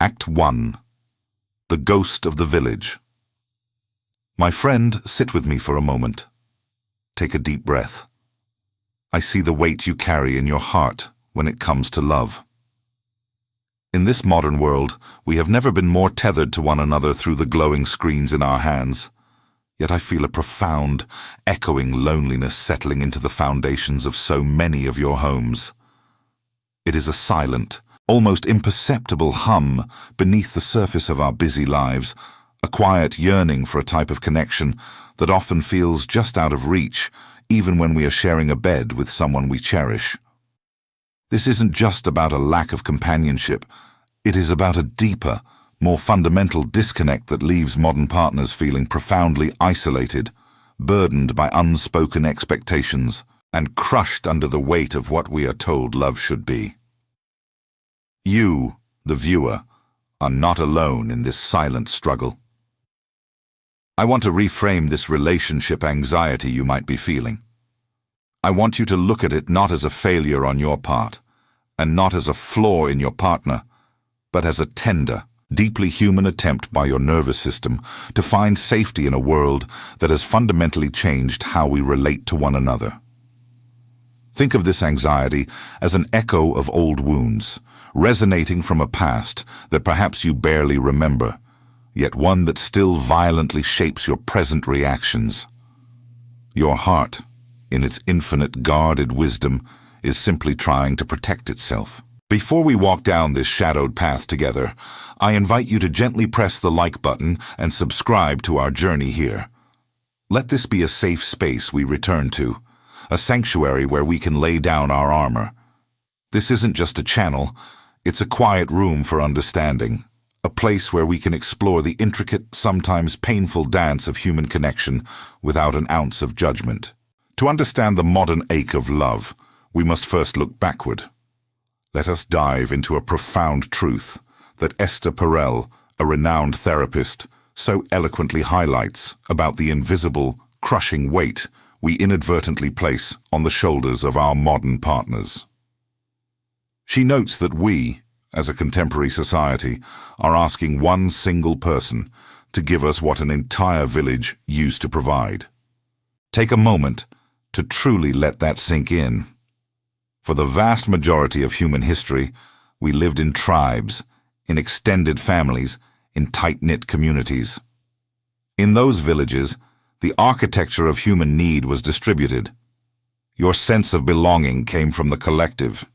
Act 1. The Ghost of the Village. My friend, sit with me for a moment. Take a deep breath. I see the weight you carry in your heart when it comes to love. In this modern world, we have never been more tethered to one another through the glowing screens in our hands. Yet I feel a profound, echoing loneliness settling into the foundations of so many of your homes. It is a silent, almost imperceptible hum beneath the surface of our busy lives, a quiet yearning for a type of connection that often feels just out of reach, even when we are sharing a bed with someone we cherish. This isn't just about a lack of companionship. It is about a deeper, more fundamental disconnect that leaves modern partners feeling profoundly isolated, burdened by unspoken expectations, and crushed under the weight of what we are told love should be. You, the viewer, are not alone in this silent struggle. I want to reframe this relationship anxiety you might be feeling. I want you to look at it not as a failure on your part, and not as a flaw in your partner, but as a tender, deeply human attempt by your nervous system to find safety in a world that has fundamentally changed how we relate to one another. Think of this anxiety as an echo of old wounds, resonating from a past that perhaps you barely remember, yet one that still violently shapes your present reactions. Your heart, in its infinite guarded wisdom, is simply trying to protect itself. Before we walk down this shadowed path together, I invite you to gently press the like button and subscribe to our journey here. Let this be a safe space we return to, a sanctuary where we can lay down our armor. This isn't just a channel, it's a quiet room for understanding, a place where we can explore the intricate, sometimes painful dance of human connection without an ounce of judgment. To understand the modern ache of love, we must first look backward. Let us dive into a profound truth that Esther Perel, a renowned therapist, so eloquently highlights about the invisible, crushing weight we inadvertently place on the shoulders of our modern partners. She notes that we, as a contemporary society, are asking one single person to give us what an entire village used to provide. Take a moment to truly let that sink in. For the vast majority of human history, we lived in tribes, in extended families, in tight-knit communities. In those villages, the architecture of human need was distributed. Your sense of belonging came from the collective.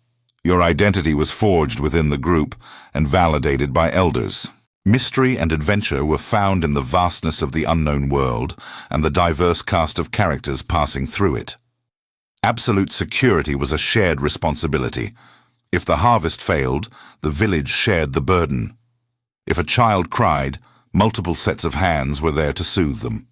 Your identity was forged within the group and validated by elders. Mystery and adventure were found in the vastness of the unknown world and the diverse cast of characters passing through it. Absolute security was a shared responsibility. If the harvest failed, the village shared the burden. If a child cried, multiple sets of hands were there to soothe them.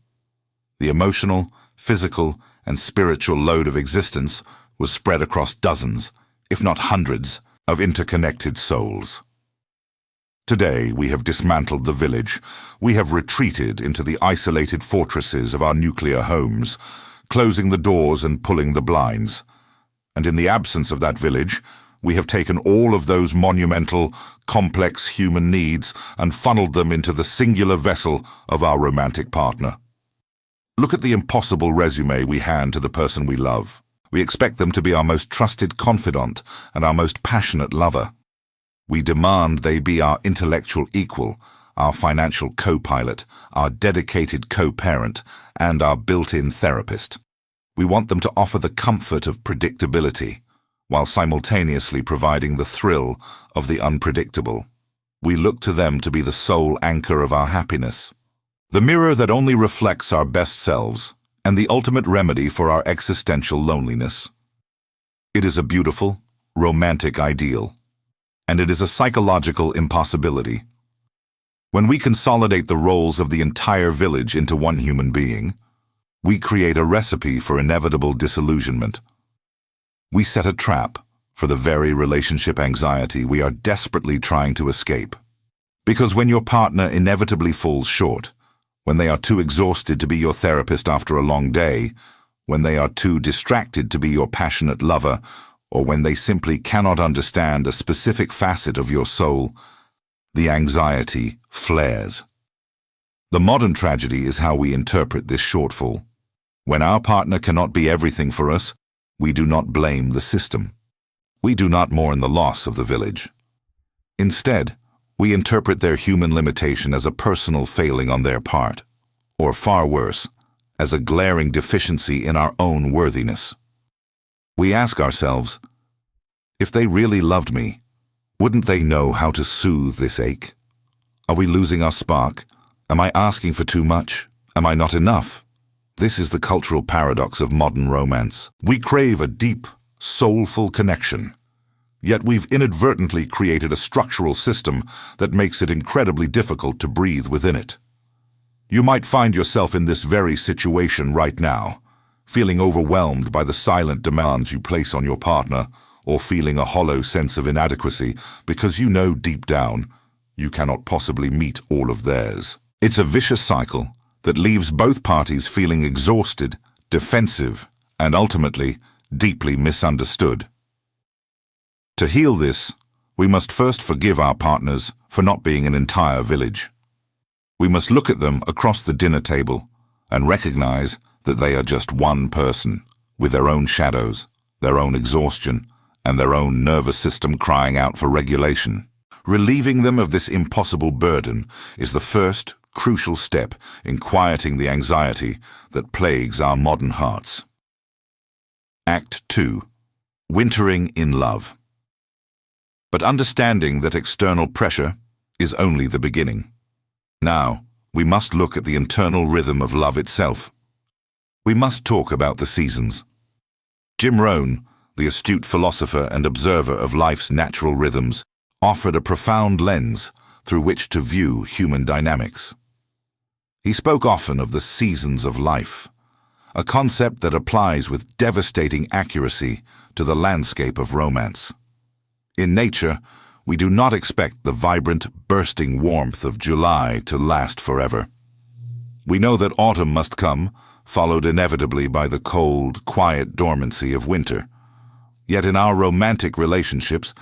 The emotional, physical, and spiritual load of existence was spread across dozens, if not hundreds, of interconnected souls. Today, we have dismantled the village. We have retreated into the isolated fortresses of our nuclear homes, closing the doors and pulling the blinds. And in the absence of that village, we have taken all of those monumental, complex human needs and funneled them into the singular vessel of our romantic partner. Look at the impossible resume we hand to the person we love. We expect them to be our most trusted confidant and our most passionate lover. We demand they be our intellectual equal, our financial co-pilot, our dedicated co-parent, and our built-in therapist. We want them to offer the comfort of predictability, while simultaneously providing the thrill of the unpredictable. We look to them to be the sole anchor of our happiness, the mirror that only reflects our best selves, and the ultimate remedy for our existential loneliness. It is a beautiful, romantic ideal, and it is a psychological impossibility. When we consolidate the roles of the entire village into one human being, we create a recipe for inevitable disillusionment. We set a trap for the very relationship anxiety we are desperately trying to escape. Because when your partner inevitably falls short, when they are too exhausted to be your therapist after a long day, when they are too distracted to be your passionate lover, or when they simply cannot understand a specific facet of your soul, The anxiety flares. The modern tragedy is how we interpret this shortfall. When our partner cannot be everything for us, we do not blame the system. We do not mourn the loss of the village. Instead, we interpret their human limitation as a personal failing on their part, or far worse, as a glaring deficiency in our own worthiness. We ask ourselves, if they really loved me, wouldn't they know how to soothe this ache? Are we losing our spark? Am I asking for too much? Am I not enough? This is the cultural paradox of modern romance. We crave a deep, soulful connection, yet we've inadvertently created a structural system that makes it incredibly difficult to breathe within it. You might find yourself in this very situation right now, feeling overwhelmed by the silent demands you place on your partner, or feeling a hollow sense of inadequacy because you know deep down you cannot possibly meet all of theirs. It's a vicious cycle that leaves both parties feeling exhausted, defensive, and ultimately deeply misunderstood. To heal this, we must first forgive our partners for not being an entire village. We must look at them across the dinner table and recognize that they are just one person, with their own shadows, their own exhaustion, and their own nervous system crying out for regulation. Relieving them of this impossible burden is the first, crucial step in quieting the anxiety that plagues our modern hearts. Act 2. Wintering in love. But understanding that external pressure is only the beginning. Now, we must look at the internal rhythm of love itself. We must talk about the seasons. Jim Rohn, the astute philosopher and observer of life's natural rhythms, offered a profound lens through which to view human dynamics. He spoke often of the seasons of life, a concept that applies with devastating accuracy to the landscape of romance. In nature, we do not expect the vibrant, bursting warmth of July to last forever. We know that autumn must come, followed inevitably by the cold, quiet dormancy of winter. Yet in our romantic relationships,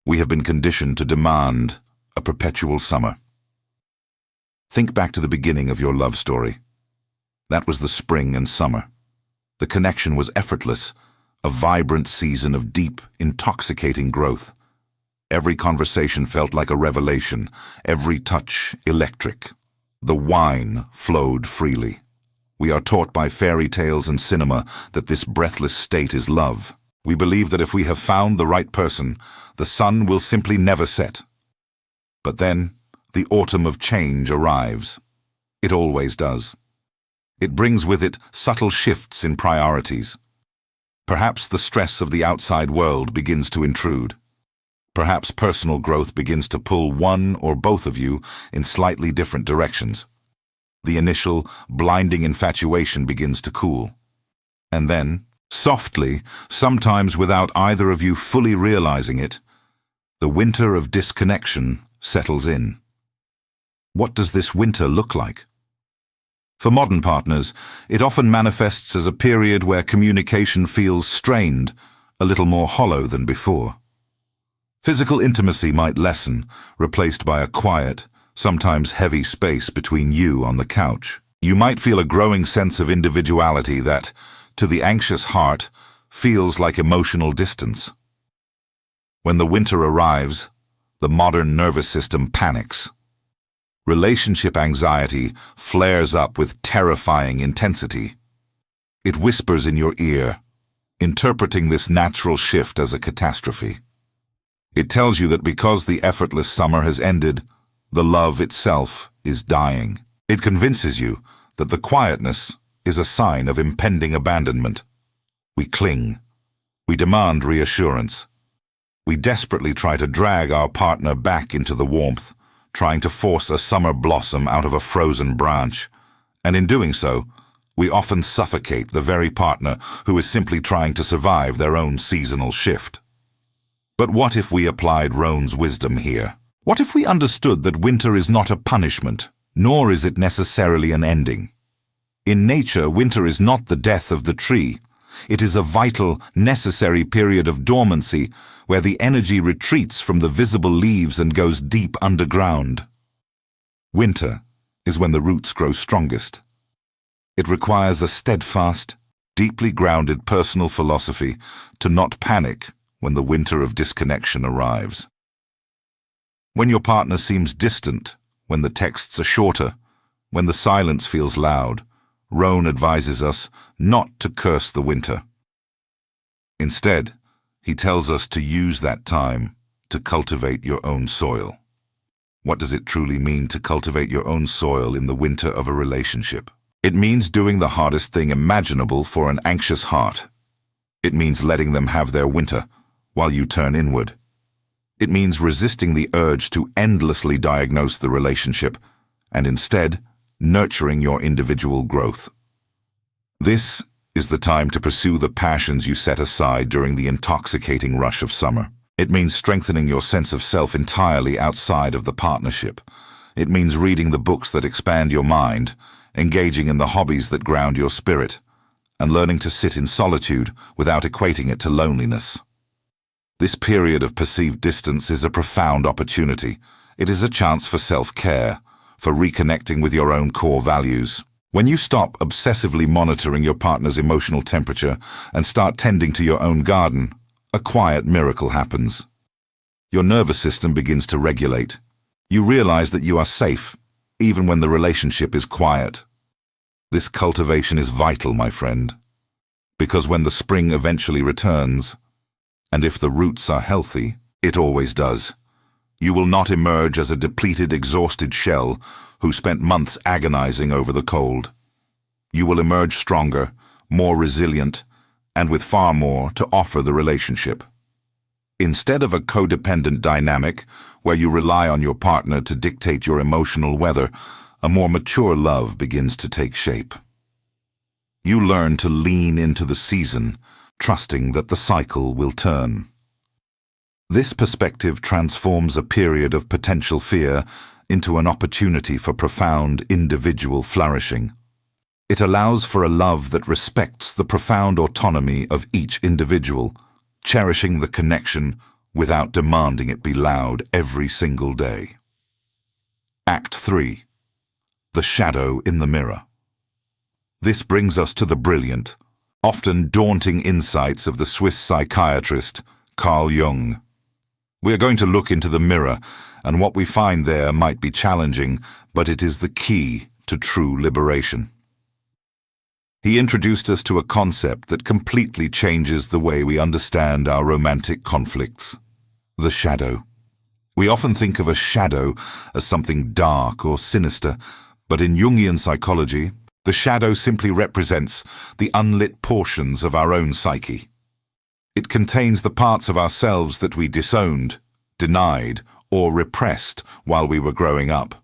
we have been conditioned to demand a perpetual summer. Think back to the beginning of your love story. That was the spring and summer. The connection was effortless, a vibrant season of deep, intoxicating growth. Every conversation felt like a revelation, every touch electric. The wine flowed freely. We are taught by fairy tales and cinema that this breathless state is love. We believe that if we have found the right person, the sun will simply never set. But then, the autumn of change arrives. It always does. It brings with it subtle shifts in priorities. Perhaps the stress of the outside world begins to intrude. Perhaps personal growth begins to pull one or both of you in slightly different directions. The initial, blinding infatuation begins to cool. And then, softly, sometimes without either of you fully realizing it, the winter of disconnection settles in. What does this winter look like? For modern partners, it often manifests as a period where communication feels strained, a little more hollow than before. Physical intimacy might lessen, replaced by a quiet, sometimes heavy space between you on the couch. You might feel a growing sense of individuality that, to the anxious heart, feels like emotional distance. When the winter arrives, the modern nervous system panics. Relationship anxiety flares up with terrifying intensity. It whispers in your ear, interpreting this natural shift as a catastrophe. It tells you that because the effortless summer has ended, the love itself is dying. It convinces you that the quietness is a sign of impending abandonment. We cling. We demand reassurance. We desperately try to drag our partner back into the warmth, trying to force a summer blossom out of a frozen branch. And in doing so, we often suffocate the very partner who is simply trying to survive their own seasonal shift. But what if we applied Rohn's wisdom here? What if we understood that winter is not a punishment, nor is it necessarily an ending? In nature, winter is not the death of the tree. It is a vital, necessary period of dormancy where the energy retreats from the visible leaves and goes deep underground. Winter is when the roots grow strongest. It requires a steadfast, deeply grounded personal philosophy to not panic when the winter of disconnection arrives. When your partner seems distant, when the texts are shorter, when the silence feels loud, Rohn advises us not to curse the winter. Instead, he tells us to use that time to cultivate your own soil. What does it truly mean to cultivate your own soil in the winter of a relationship? It means doing the hardest thing imaginable for an anxious heart. It means letting them have their winter while you turn inward. It means resisting the urge to endlessly diagnose the relationship and instead nurturing your individual growth. This is the time to pursue the passions you set aside during the intoxicating rush of summer. It means strengthening your sense of self entirely outside of the partnership. It means reading the books that expand your mind, engaging in the hobbies that ground your spirit, and learning to sit in solitude without equating it to loneliness. This period of perceived distance is a profound opportunity. It is a chance for self-care, for reconnecting with your own core values. When you stop obsessively monitoring your partner's emotional temperature and start tending to your own garden, a quiet miracle happens. Your nervous system begins to regulate. You realize that you are safe, even when the relationship is quiet. This cultivation is vital, my friend, because when the spring eventually returns, and if the roots are healthy, it always does, you will not emerge as a depleted, exhausted shell who spent months agonizing over the cold. You will emerge stronger, more resilient, and with far more to offer the relationship. Instead of a codependent dynamic where you rely on your partner to dictate your emotional weather, a more mature love begins to take shape. You learn to lean into the season, trusting that the cycle will turn. This perspective transforms a period of potential fear into an opportunity for profound individual flourishing. It allows for a love that respects the profound autonomy of each individual, cherishing the connection without demanding it be loud every single day. Act 3. The shadow in the mirror. This brings us to the brilliant, often daunting insights of the Swiss psychiatrist Carl Jung. We are going to look into the mirror, and what we find there might be challenging, but it is the key to true liberation. He introduced us to a concept that completely changes the way we understand our romantic conflicts: the shadow. We often think of a shadow as something dark or sinister, but in Jungian psychology, the shadow simply represents the unlit portions of our own psyche. It contains the parts of ourselves that we disowned, denied, or repressed while we were growing up.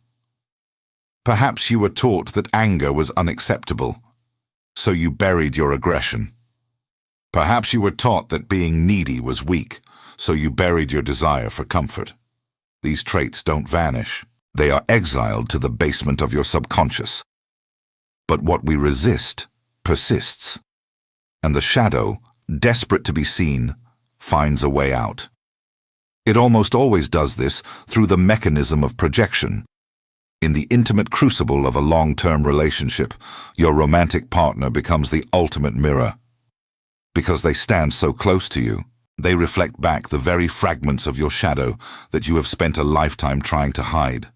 Perhaps you were taught that anger was unacceptable, so you buried your aggression. Perhaps you were taught that being needy was weak, so you buried your desire for comfort. These traits don't vanish. They are exiled to the basement of your subconscious. But what we resist persists, and the shadow, desperate to be seen, finds a way out. It almost always does this through the mechanism of projection. In the intimate crucible of a long-term relationship, your romantic partner becomes the ultimate mirror. Because they stand so close to you, they reflect back the very fragments of your shadow that you have spent a lifetime trying to hide.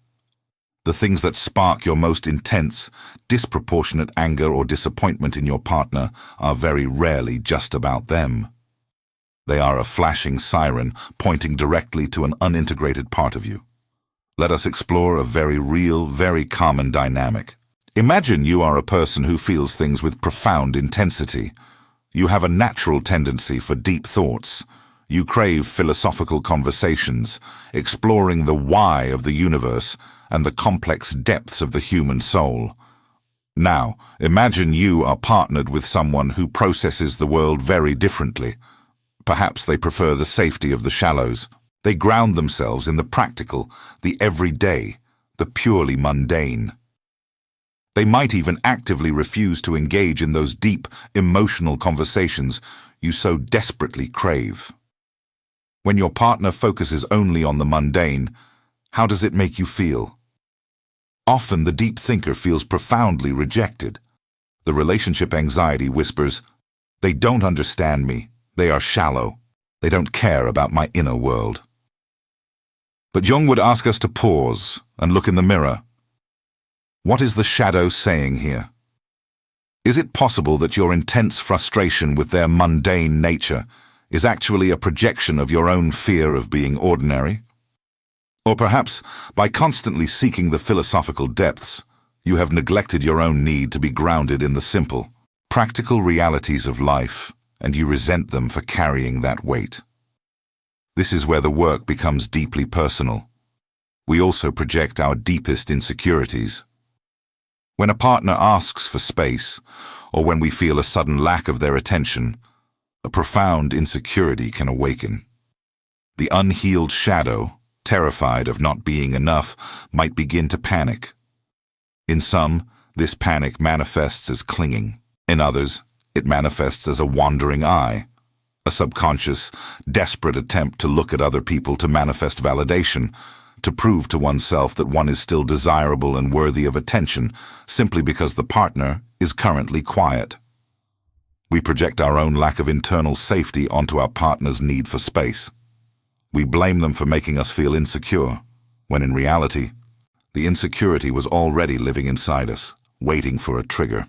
The things that spark your most intense, disproportionate anger or disappointment in your partner are very rarely just about them. They are a flashing siren pointing directly to an unintegrated part of you. Let us explore a very real, very common dynamic. Imagine you are a person who feels things with profound intensity. You have a natural tendency for deep thoughts. You crave philosophical conversations, exploring the why of the universe and the complex depths of the human soul. Now, imagine you are partnered with someone who processes the world very differently. Perhaps they prefer the safety of the shallows. They ground themselves in the practical, the everyday, the purely mundane. They might even actively refuse to engage in those deep, emotional conversations you so desperately crave. When your partner focuses only on the mundane, how does it make you feel? Often the deep thinker feels profoundly rejected. The relationship anxiety whispers, "They don't understand me. They are shallow. They don't care about my inner world." But Jung would ask us to pause and look in the mirror. What is the shadow saying here? Is it possible that your intense frustration with their mundane nature is actually a projection of your own fear of being ordinary? Or perhaps, by constantly seeking the philosophical depths, you have neglected your own need to be grounded in the simple, practical realities of life, and you resent them for carrying that weight. This is where the work becomes deeply personal. We also project our deepest insecurities. When a partner asks for space, or when we feel a sudden lack of their attention, a profound insecurity can awaken. The unhealed shadow, terrified of not being enough, might begin to panic. In some, this panic manifests as clinging. In others, it manifests as a wandering eye, a subconscious, desperate attempt to look at other people to manifest validation, to prove to oneself that one is still desirable and worthy of attention simply because the partner is currently quiet. We project our own lack of internal safety onto our partner's need for space. We blame them for making us feel insecure, when in reality, the insecurity was already living inside us, waiting for a trigger.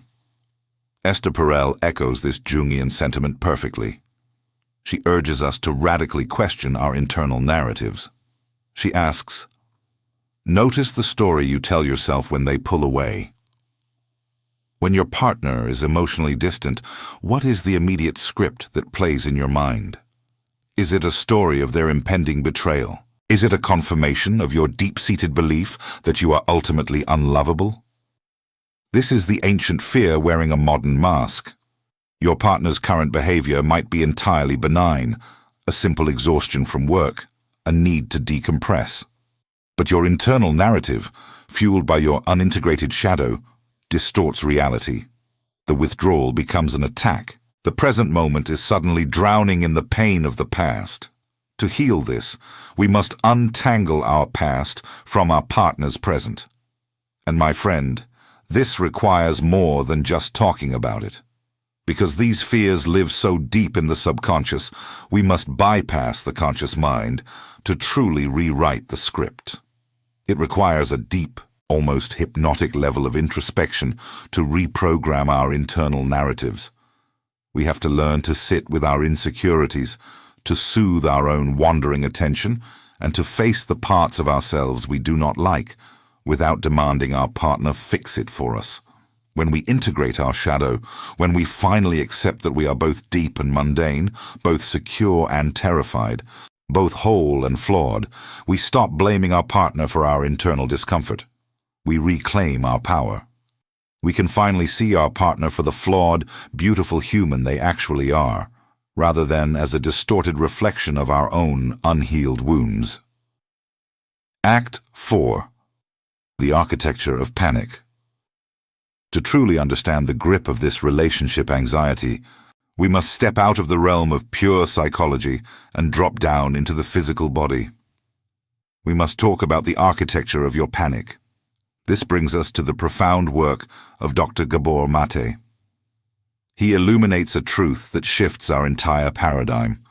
Esther Perel echoes this Jungian sentiment perfectly. She urges us to radically question our internal narratives. She asks, "Notice the story you tell yourself when they pull away. When your partner is emotionally distant, what is the immediate script that plays in your mind? Is it a story of their impending betrayal? Is it a confirmation of your deep-seated belief that you are ultimately unlovable? This is the ancient fear wearing a modern mask. Your partner's current behavior might be entirely benign, a simple exhaustion from work, a need to decompress. But your internal narrative, fueled by your unintegrated shadow, distorts reality. The withdrawal becomes an attack. The present moment is suddenly drowning in the pain of the past. To heal this, we must untangle our past from our partner's present. And my friend, this requires more than just talking about it. Because these fears live so deep in the subconscious, we must bypass the conscious mind to truly rewrite the script. It requires a deep, almost hypnotic level of introspection to reprogram our internal narratives. We have to learn to sit with our insecurities, to soothe our own wandering attention, and to face the parts of ourselves we do not like, without demanding our partner fix it for us. When we integrate our shadow, when we finally accept that we are both deep and mundane, both secure and terrified, both whole and flawed, we stop blaming our partner for our internal discomfort. We reclaim our power. We can finally see our partner for the flawed, beautiful human they actually are, rather than as a distorted reflection of our own unhealed wounds. Act 4. The Architecture of Panic. To truly understand the grip of this relationship anxiety, we must step out of the realm of pure psychology and drop down into the physical body. We must talk about the architecture of your panic. This brings us to the profound work of Dr. Gabor Maté. He illuminates a truth that shifts our entire paradigm.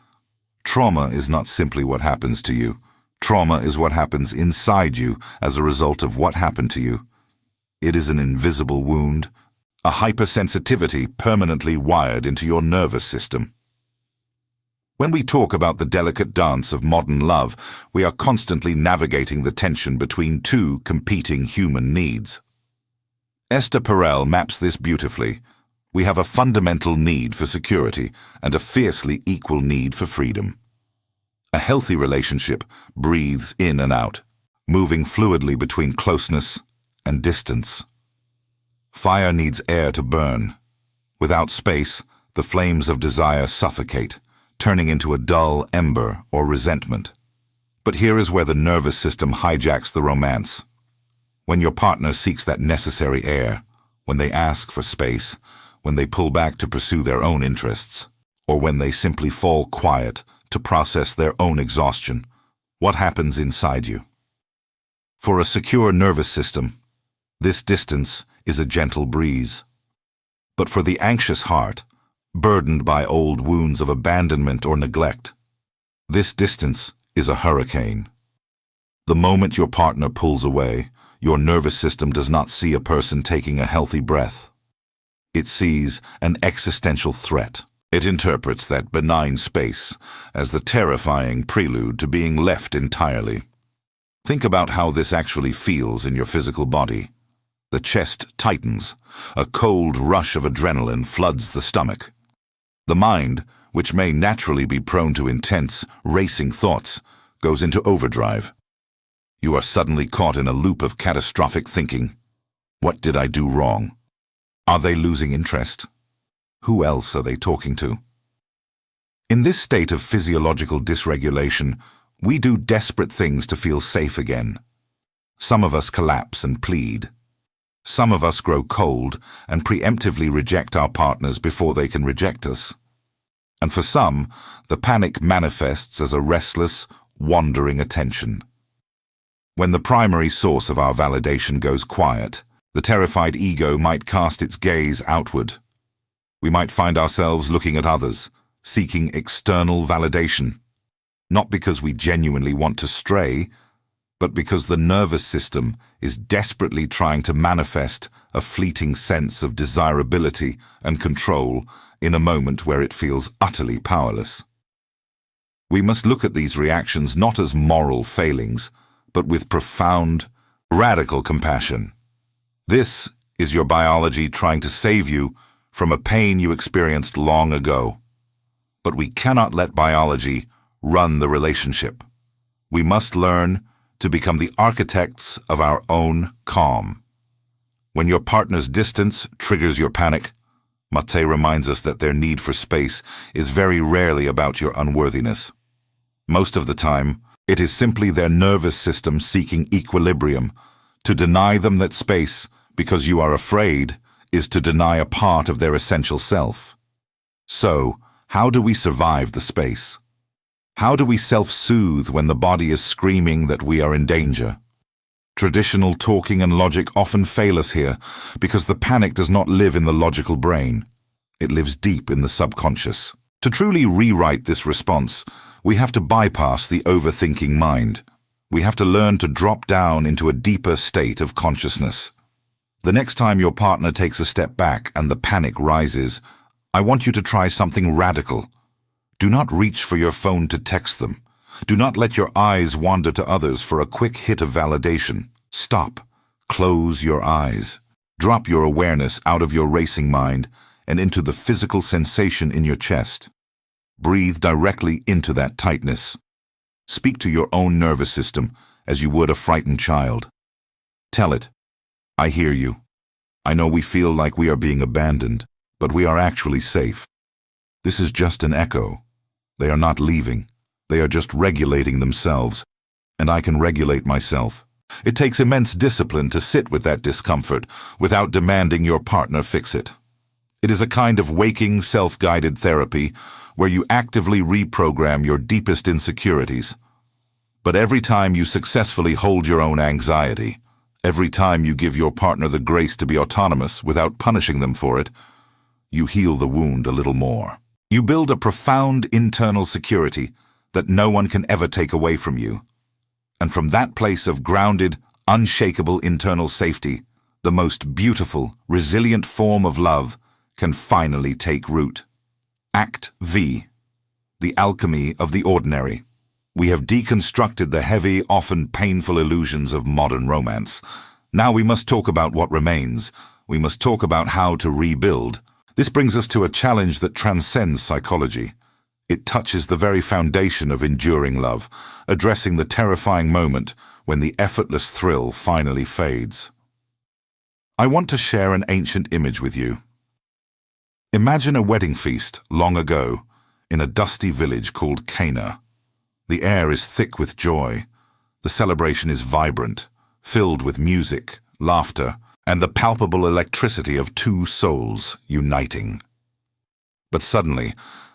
Trauma is not simply what happens to you. Trauma is what happens inside you as a result of what happened to you. It is an invisible wound, a hypersensitivity permanently wired into your nervous system. When we talk about the delicate dance of modern love, we are constantly navigating the tension between two competing human needs. Esther Perel maps this beautifully. We have a fundamental need for security and a fiercely equal need for freedom. A healthy relationship breathes in and out, moving fluidly between closeness and distance. Fire needs air to burn. Without space, the flames of desire suffocate, turning into a dull ember or resentment. But here is where the nervous system hijacks the romance. When your partner seeks that necessary air, when they ask for space, when they pull back to pursue their own interests, or when they simply fall quiet to process their own exhaustion, what happens inside you? For a secure nervous system, this distance is a gentle breeze. But for the anxious heart, burdened by old wounds of abandonment or neglect, this distance is a hurricane. The moment your partner pulls away, your nervous system does not see a person taking a healthy breath. It sees an existential threat. It interprets that benign space as the terrifying prelude to being left entirely. Think about how this actually feels in your physical body. The chest tightens. A cold rush of adrenaline floods the stomach. The mind, which may naturally be prone to intense, racing thoughts, goes into overdrive. You are suddenly caught in a loop of catastrophic thinking. What did I do wrong? Are they losing interest? Who else are they talking to? In this state of physiological dysregulation, we do desperate things to feel safe again. Some of us collapse and plead. Some of us grow cold and preemptively reject our partners before they can reject us. And for some, the panic manifests as a restless, wandering attention. When the primary source of our validation goes quiet, the terrified ego might cast its gaze outward. We might find ourselves looking at others, seeking external validation, not because we genuinely want to stray, but because the nervous system is desperately trying to manifest a fleeting sense of desirability and control in a moment where it feels utterly powerless. We must look at these reactions not as moral failings, but with profound, radical compassion. This is your biology trying to save you from a pain you experienced long ago. But we cannot let biology run the relationship. We must learn to become the architects of our own calm. When your partner's distance triggers your panic, Maté reminds us that their need for space is very rarely about your unworthiness. Most of the time, it is simply their nervous system seeking equilibrium. To deny them that space because you are afraid is to deny a part of their essential self. So, how do we survive the space? How do we self-soothe when the body is screaming that we are in danger? Traditional talking and logic often fail us here because the panic does not live in the logical brain. It lives deep in the subconscious. To truly rewrite this response, we have to bypass the overthinking mind. We have to learn to drop down into a deeper state of consciousness. The next time your partner takes a step back and the panic rises, I want you to try something radical. Do not reach for your phone to text them. Do not let your eyes wander to others for a quick hit of validation. Stop. Close your eyes. Drop your awareness out of your racing mind and into the physical sensation in your chest. Breathe directly into that tightness. Speak to your own nervous system as you would a frightened child. Tell it, I hear you. I know we feel like we are being abandoned, but we are actually safe. This is just an echo. They are not leaving. They are just regulating themselves, and I can regulate myself. It takes immense discipline to sit with that discomfort without demanding your partner fix it. It is a kind of waking, self-guided therapy where you actively reprogram your deepest insecurities. But every time you successfully hold your own anxiety, every time you give your partner the grace to be autonomous without punishing them for it, you heal the wound a little more. You build a profound internal security that no one can ever take away from you. And from that place of grounded, unshakable internal safety, the most beautiful, resilient form of love can finally take root. Act V. The alchemy of the ordinary. We have deconstructed the heavy, often painful illusions of modern romance. Now we must talk about what remains. We must talk about how to rebuild. This brings us to a challenge that transcends psychology. It touches the very foundation of enduring love, addressing the terrifying moment when the effortless thrill finally fades. I want to share an ancient image with you. Imagine a wedding feast long ago in a dusty village called Cana. The air is thick with joy. The celebration is vibrant, filled with music, laughter, and the palpable electricity of two souls uniting. But suddenly,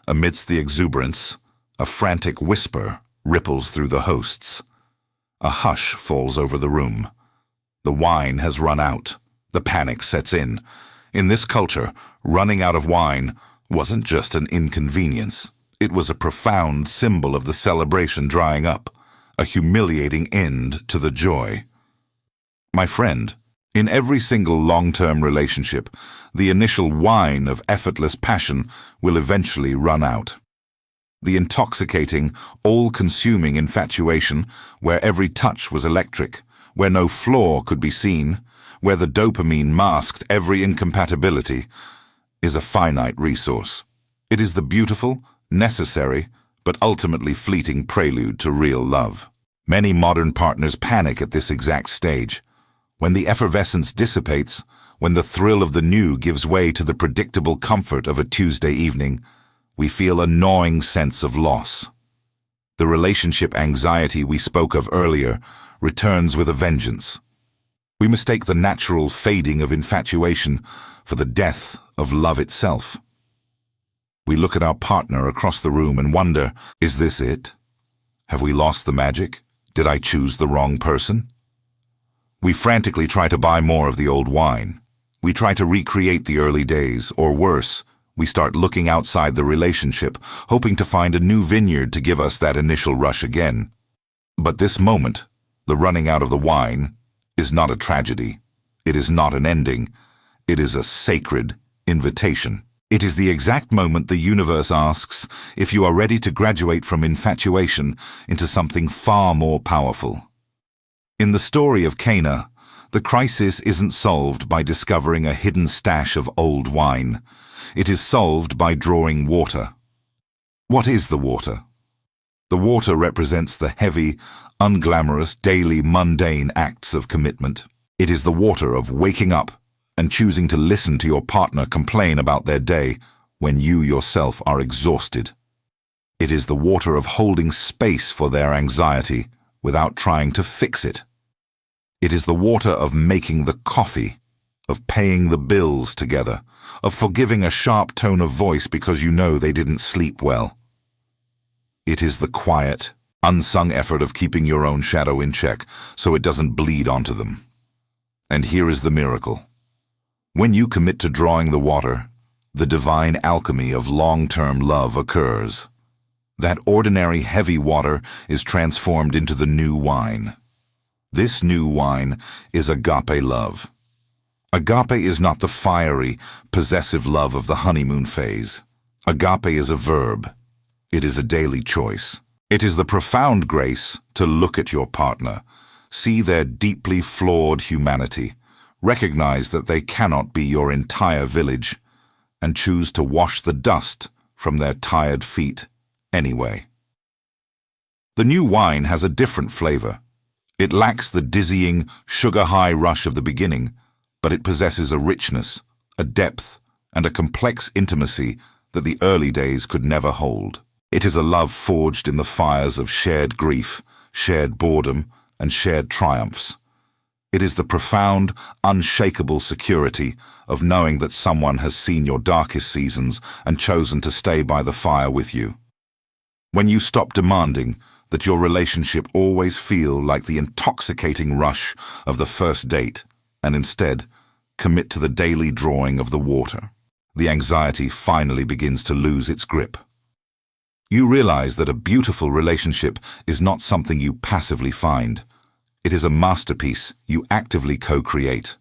amidst the exuberance, a frantic whisper ripples through the hosts. A hush falls over the room. The wine has run out. The panic sets in. In this culture, running out of wine wasn't just an inconvenience. It was a profound symbol of the celebration drying up, a humiliating end to the joy. My friend, in every single long-term relationship, the initial wine of effortless passion will eventually run out. The intoxicating, all-consuming infatuation, where every touch was electric, where no flaw could be seen, where the dopamine masked every incompatibility, is a finite resource. It is the beautiful, necessary, but ultimately fleeting prelude to real love. Many modern partners panic at this exact stage. When the effervescence dissipates, when the thrill of the new gives way to the predictable comfort of a Tuesday evening, we feel a gnawing sense of loss. The relationship anxiety we spoke of earlier returns with a vengeance. We mistake the natural fading of infatuation for the death of love itself. We look at our partner across the room and wonder, is this it? Have we lost the magic? Did I choose the wrong person? We frantically try to buy more of the old wine. We try to recreate the early days, or worse, we start looking outside the relationship, hoping to find a new vineyard to give us that initial rush again. But this moment, the running out of the wine, is not a tragedy. It is not an ending. It is a sacred invitation. It is the exact moment the universe asks if you are ready to graduate from infatuation into something far more powerful. In the story of Cana, the crisis isn't solved by discovering a hidden stash of old wine. It is solved by drawing water. What is the water? The water represents the heavy, unglamorous, daily, mundane acts of commitment. It is the water of waking up and choosing to listen to your partner complain about their day when you yourself are exhausted. It is the water of holding space for their anxiety without trying to fix it. It is the water of making the coffee, of paying the bills together, of forgiving a sharp tone of voice because you know they didn't sleep well. It is the quiet, unsung effort of keeping your own shadow in check so it doesn't bleed onto them. And here is the miracle. When you commit to drawing the water, the divine alchemy of long-term love occurs. That ordinary heavy water is transformed into the new wine. This new wine is agape love. Agape is not the fiery, possessive love of the honeymoon phase. Agape is a verb. It is a daily choice. It is the profound grace to look at your partner, see their deeply flawed humanity, recognize that they cannot be your entire village, and choose to wash the dust from their tired feet anyway. The new wine has a different flavor. It lacks the dizzying, sugar-high rush of the beginning, but it possesses a richness, a depth, and a complex intimacy that the early days could never hold. It is a love forged in the fires of shared grief, shared boredom, and shared triumphs. It is the profound, unshakable security of knowing that someone has seen your darkest seasons and chosen to stay by the fire with you. When you stop demanding that your relationship always feel like the intoxicating rush of the first date, and instead commit to the daily drawing of the water, the anxiety finally begins to lose its grip. You realize that a beautiful relationship is not something you passively find. It is a masterpiece you actively co-create.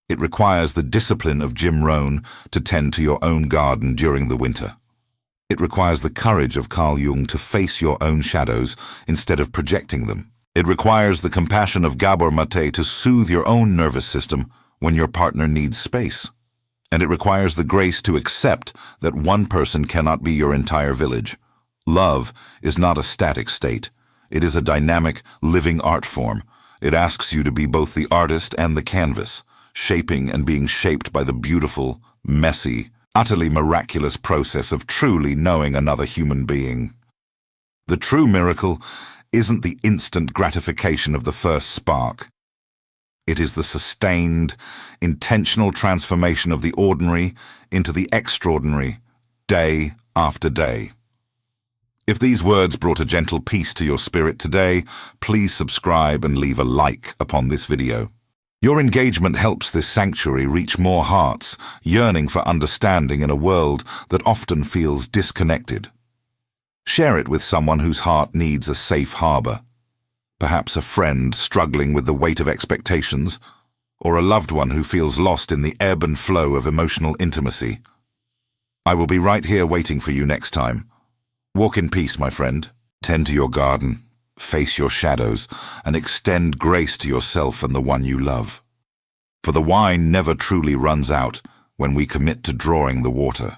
It requires the discipline of Jim Rohn to tend to your own garden during the winter. It requires the courage of Carl Jung to face your own shadows instead of projecting them. It requires the compassion of Gabor Maté to soothe your own nervous system when your partner needs space. And it requires the grace to accept that one person cannot be your entire village. Love is not a static state. It is a dynamic, living art form. It asks you to be both the artist and the canvas, shaping and being shaped by the beautiful, messy, utterly miraculous process of truly knowing another human being. The true miracle isn't the instant gratification of the first spark. It is the sustained, intentional transformation of the ordinary into the extraordinary, day after day. If these words brought a gentle peace to your spirit today, please subscribe and leave a like upon this video. Your engagement helps this sanctuary reach more hearts, yearning for understanding in a world that often feels disconnected. Share it with someone whose heart needs a safe harbor. Perhaps a friend struggling with the weight of expectations, or a loved one who feels lost in the ebb and flow of emotional intimacy. I will be right here waiting for you next time. Walk in peace, my friend. Tend to your garden, face your shadows, and extend grace to yourself and the one you love. For the wine never truly runs out when we commit to drawing the water.